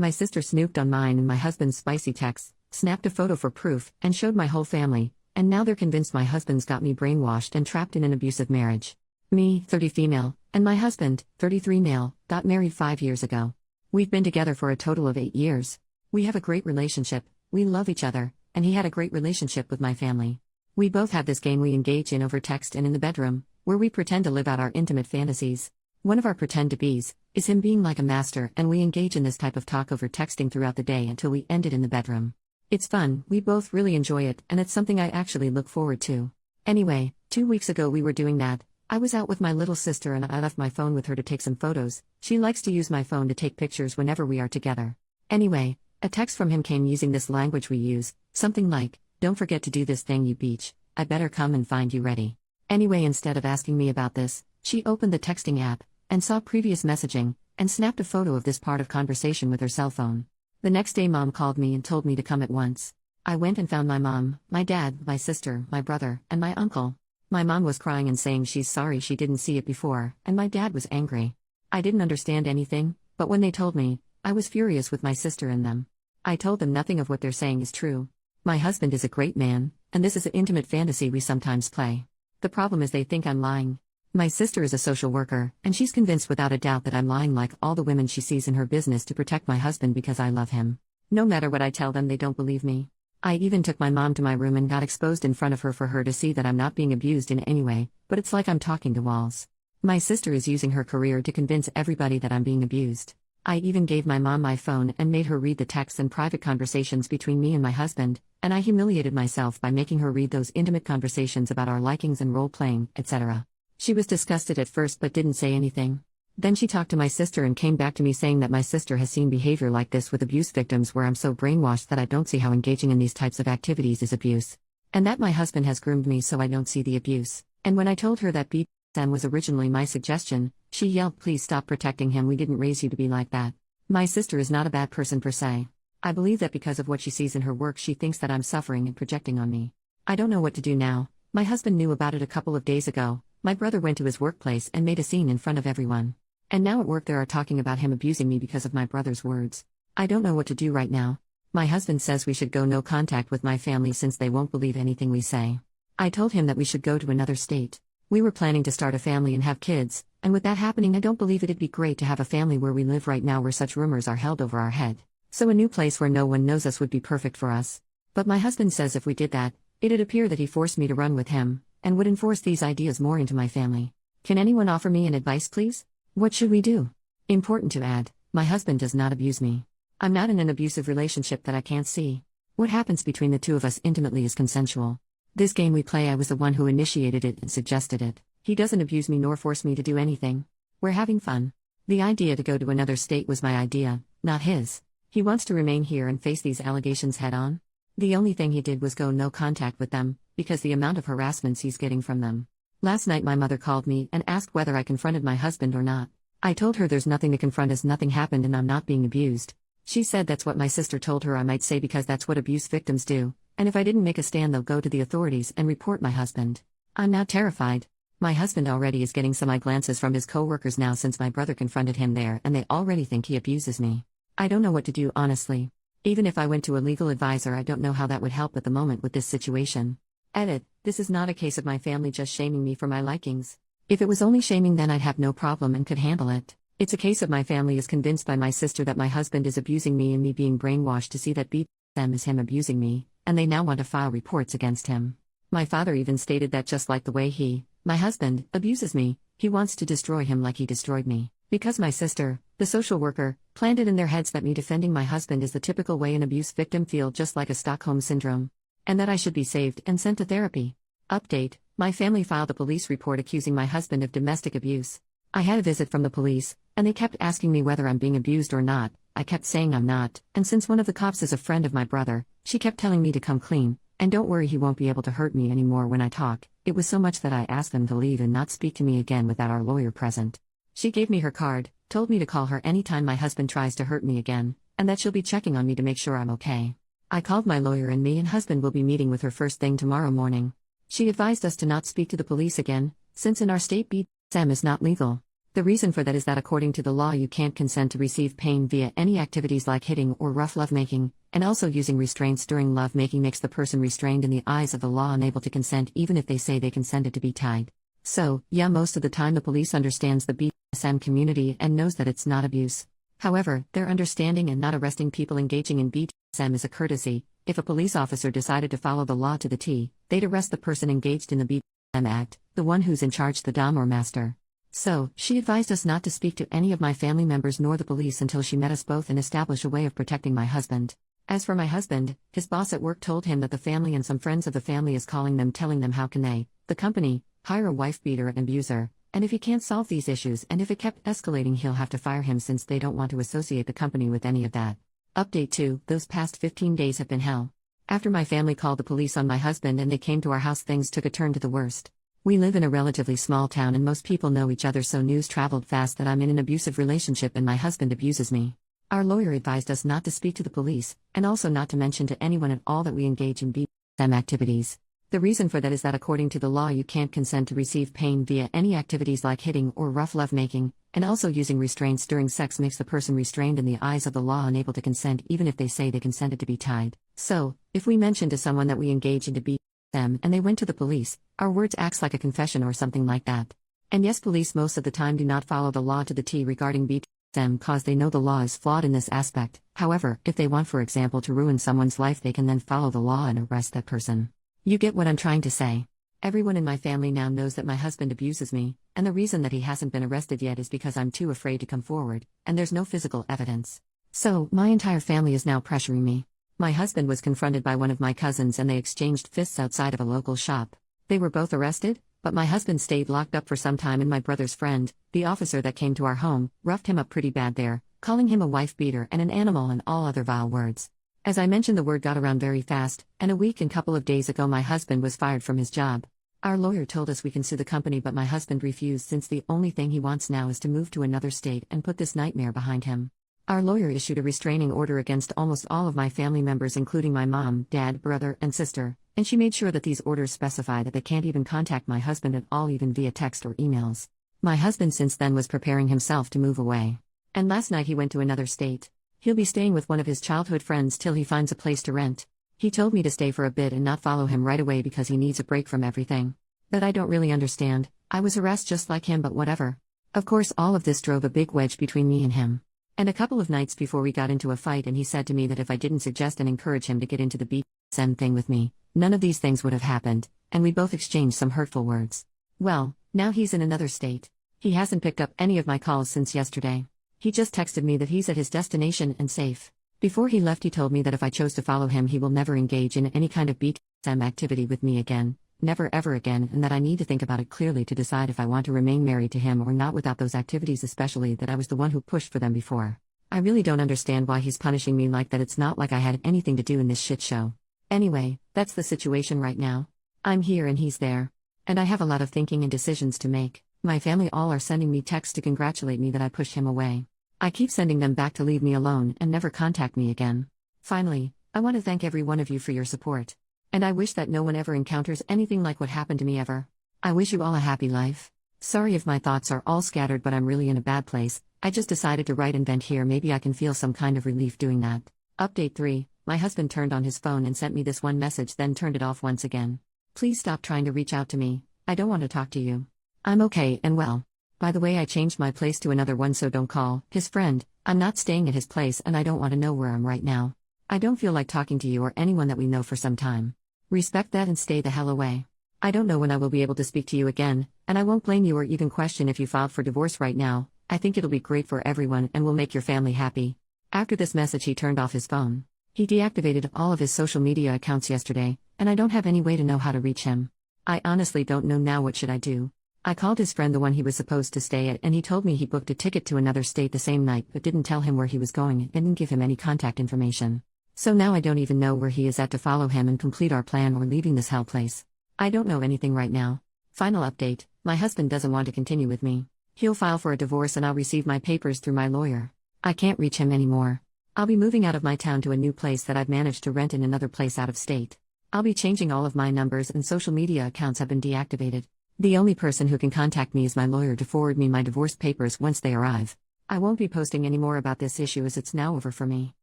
My sister snooped on mine and my husband's spicy texts, snapped a photo for proof, and showed my whole family, and now they're convinced my husband's got me brainwashed and trapped in an abusive marriage. Me, 30 female, and my husband, 33 male, got married 5 years ago. We've been together for a total of 8 years. We have a great relationship, we love each other, and he had a great relationship with my family. We both have this game we engage in over text and in the bedroom, where we pretend to live out our intimate fantasies. One of our pretend to be's is him being like a master, and we engage in this type of talk over texting throughout the day until we end it in the bedroom. It's fun, we both really enjoy it, and it's something I actually look forward to. Anyway, 2 weeks ago we were doing that. I was out with my little sister and I left my phone with her to take some photos. She likes to use my phone to take pictures whenever we are together. Anyway, a text from him came using this language we use, something like, "Don't forget to do this thing, you beach. I better come and find you ready." Anyway, instead of asking me about this, she opened the texting app, and saw previous messaging, and snapped a photo of this part of conversation with her cell phone. The next day mom called me and told me to come at once. I went and found my mom, my dad, my sister, my brother, and my uncle. My mom was crying and saying she's sorry she didn't see it before, and my dad was angry. I didn't understand anything, but when they told me, I was furious with my sister and them. I told them nothing of what they're saying is true. My husband is a great man, and this is an intimate fantasy we sometimes play. The problem is they think I'm lying. My sister is a social worker, and she's convinced without a doubt that I'm lying like all the women she sees in her business to protect my husband because I love him. No matter what I tell them, they don't believe me. I even took my mom to my room and got exposed in front of her for her to see that I'm not being abused in any way, but it's like I'm talking to walls. My sister is using her career to convince everybody that I'm being abused. I even gave my mom my phone and made her read the texts and private conversations between me and my husband, and I humiliated myself by making her read those intimate conversations about our likings and role-playing, etc. She was disgusted at first but didn't say anything. Then she talked to my sister and came back to me saying that my sister has seen behavior like this with abuse victims where I'm so brainwashed that I don't see how engaging in these types of activities is abuse. And that my husband has groomed me so I don't see the abuse. And when I told her that BDSM was originally my suggestion, she yelled, "Please stop protecting him, we didn't raise you to be like that." My sister is not a bad person per se. I believe that because of what she sees in her work she thinks that I'm suffering and projecting on me. I don't know what to do now. My husband knew about it a couple of days ago. My brother went to his workplace and made a scene in front of everyone. And now at work they are talking about him abusing me because of my brother's words. I don't know what to do right now. My husband says we should go no contact with my family since they won't believe anything we say. I told him that we should go to another state. We were planning to start a family and have kids, and with that happening I don't believe it'd be great to have a family where we live right now where such rumors are held over our head. So a new place where no one knows us would be perfect for us. But my husband says if we did that, it'd appear that he forced me to run with him, and would enforce these ideas more into my family. Can anyone offer me an advice please? What should we do? Important to add, my husband does not abuse me. I'm not in an abusive relationship that I can't see. What happens between the two of us intimately is consensual. This game we play, I was the one who initiated it and suggested it. He doesn't abuse me nor force me to do anything. We're having fun. The idea to go to another state was my idea, not his. He wants to remain here and face these allegations head on. The only thing he did was go no contact with them, because the amount of harassments he's getting from them. Last night my mother called me and asked whether I confronted my husband or not. I told her there's nothing to confront as nothing happened and I'm not being abused. She said that's what my sister told her I might say because that's what abuse victims do, and if I didn't make a stand they'll go to the authorities and report my husband. I'm now terrified. My husband already is getting some eye glances from his co-workers now since my brother confronted him there and they already think he abuses me. I don't know what to do honestly. Even if I went to a legal advisor I don't know how that would help at the moment with this situation. Edit, this is not a case of my family just shaming me for my likings. If it was only shaming then I'd have no problem and could handle it. It's a case of my family is convinced by my sister that my husband is abusing me and me being brainwashed to see that BDSM is him abusing me, and they now want to file reports against him. My father even stated that just like the way he, my husband, abuses me, he wants to destroy him like he destroyed me. Because my sister, the social worker, planted in their heads that me defending my husband is the typical way an abuse victim feels, just like a Stockholm syndrome. And that I should be saved and sent to therapy. Update, my family filed a police report accusing my husband of domestic abuse. I had a visit from the police, and they kept asking me whether I'm being abused or not. I kept saying I'm not, and since one of the cops is a friend of my brother, she kept telling me to come clean, and don't worry he won't be able to hurt me anymore when I talk. It was so much that I asked them to leave and not speak to me again without our lawyer present. She gave me her card, told me to call her anytime my husband tries to hurt me again, and that she'll be checking on me to make sure I'm okay. I called my lawyer and me and husband will be meeting with her first thing tomorrow morning. She advised us to not speak to the police again, since in our state BDSM is not legal. The reason for that is that according to the law, you can't consent to receive pain via any activities like hitting or rough lovemaking, and also using restraints during lovemaking makes the person restrained in the eyes of the law unable to consent even if they say they consented to be tied. So, yeah, most of the time the police understands the BDSM community and knows that it's not abuse. However, their understanding and not arresting people engaging in BDSM is a courtesy. If a police officer decided to follow the law to the T, they'd arrest the person engaged in the BDSM act, the one who's in charge, the dom or master. So, she advised us not to speak to any of my family members nor the police until she met us both and established a way of protecting my husband. As for my husband, his boss at work told him that the family and some friends of the family is calling them telling them how can they, the company, hire a wife beater and abuser, and if he can't solve these issues and if it kept escalating he'll have to fire him since they don't want to associate the company with any of that. Update 2, those past 15 days have been hell. After my family called the police on my husband and they came to our house, things took a turn to the worst. We live in a relatively small town and most people know each other, so news traveled fast that I'm in an abusive relationship and my husband abuses me. Our lawyer advised us not to speak to the police, and also not to mention to anyone at all that we engage in BDSM activities. The reason for that is that according to the law you can't consent to receive pain via any activities like hitting or rough lovemaking, and also using restraints during sex makes the person restrained in the eyes of the law unable to consent even if they say they consented to be tied. So, if we mention to someone that we engage into BDSM and they went to the police, our words acts like a confession or something like that. And yes, police most of the time do not follow the law to the T regarding BDSM cause they know the law is flawed in this aspect. However, if they want, for example, to ruin someone's life, they can then follow the law and arrest that person. You get what I'm trying to say? Everyone in my family now knows that my husband abuses me, and the reason that he hasn't been arrested yet is because I'm too afraid to come forward, and there's no physical evidence. So, my entire family is now pressuring me. My husband was confronted by one of my cousins and they exchanged fists outside of a local shop. They were both arrested, but my husband stayed locked up for some time and my brother's friend, the officer that came to our home, roughed him up pretty bad there, calling him a wife beater and an animal and all other vile words. As I mentioned, the word got around very fast, and a week and couple of days ago my husband was fired from his job. Our lawyer told us we can sue the company, but my husband refused since the only thing he wants now is to move to another state and put this nightmare behind him. Our lawyer issued a restraining order against almost all of my family members including my mom, dad, brother, and sister, and she made sure that these orders specify that they can't even contact my husband at all, even via text or emails. My husband since then was preparing himself to move away. And last night he went to another state. He'll be staying with one of his childhood friends till he finds a place to rent. He told me to stay for a bit and not follow him right away because he needs a break from everything. That I don't really understand. I was harassed just like him, but whatever. Of course, all of this drove a big wedge between me and him. And a couple of nights before we got into a fight and he said to me that if I didn't suggest and encourage him to get into the BDSM thing with me, none of these things would have happened, and we both exchanged some hurtful words. Well, now he's in another state. He hasn't picked up any of my calls since yesterday. He just texted me that he's at his destination and safe. Before he left he told me that if I chose to follow him he will never engage in any kind of BDSM activity with me again, never ever again, and that I need to think about it clearly to decide if I want to remain married to him or not without those activities, especially that I was the one who pushed for them before. I really don't understand why he's punishing me like that. It's not like I had anything to do in this shit show. Anyway, that's the situation right now. I'm here and he's there. And I have a lot of thinking and decisions to make. My family all are sending me texts to congratulate me that I pushed him away. I keep sending them back to leave me alone and never contact me again. Finally, I want to thank every one of you for your support. And I wish that no one ever encounters anything like what happened to me ever. I wish you all a happy life. Sorry if my thoughts are all scattered, but I'm really in a bad place. I just decided to write and vent here. Maybe I can feel some kind of relief doing that. Update 3. My husband turned on his phone and sent me this one message, then turned it off once again. Please stop trying to reach out to me. I don't want to talk to you. I'm okay and well. By the way, I changed my place to another one, so don't call. His friend. I'm not staying at his place and I don't want to know where I'm right now. I don't feel like talking to you or anyone that we know for some time. Respect that and stay the hell away. I don't know when I will be able to speak to you again, and I won't blame you or even question if you filed for divorce right now. I think it'll be great for everyone and will make your family happy. After this message he turned off his phone. He deactivated all of his social media accounts yesterday, and I don't have any way to know how to reach him. I honestly don't know now. What should I do? I called his friend, the one he was supposed to stay at, and he told me he booked a ticket to another state the same night but didn't tell him where he was going and didn't give him any contact information. So now I don't even know where he is at to follow him and complete our plan or leaving this hell place. I don't know anything right now. Final update, my husband doesn't want to continue with me. He'll file for a divorce and I'll receive my papers through my lawyer. I can't reach him anymore. I'll be moving out of my town to a new place that I've managed to rent in another place out of state. I'll be changing all of my numbers and social media accounts have been deactivated. The only person who can contact me is my lawyer to forward me my divorce papers once they arrive. I won't be posting any more about this issue as it's now over for me.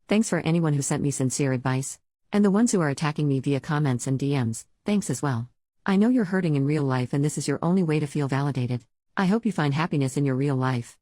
Thanks for anyone who sent me sincere advice. And the ones who are attacking me via comments and DMs, thanks as well. I know you're hurting in real life and this is your only way to feel validated. I hope you find happiness in your real life.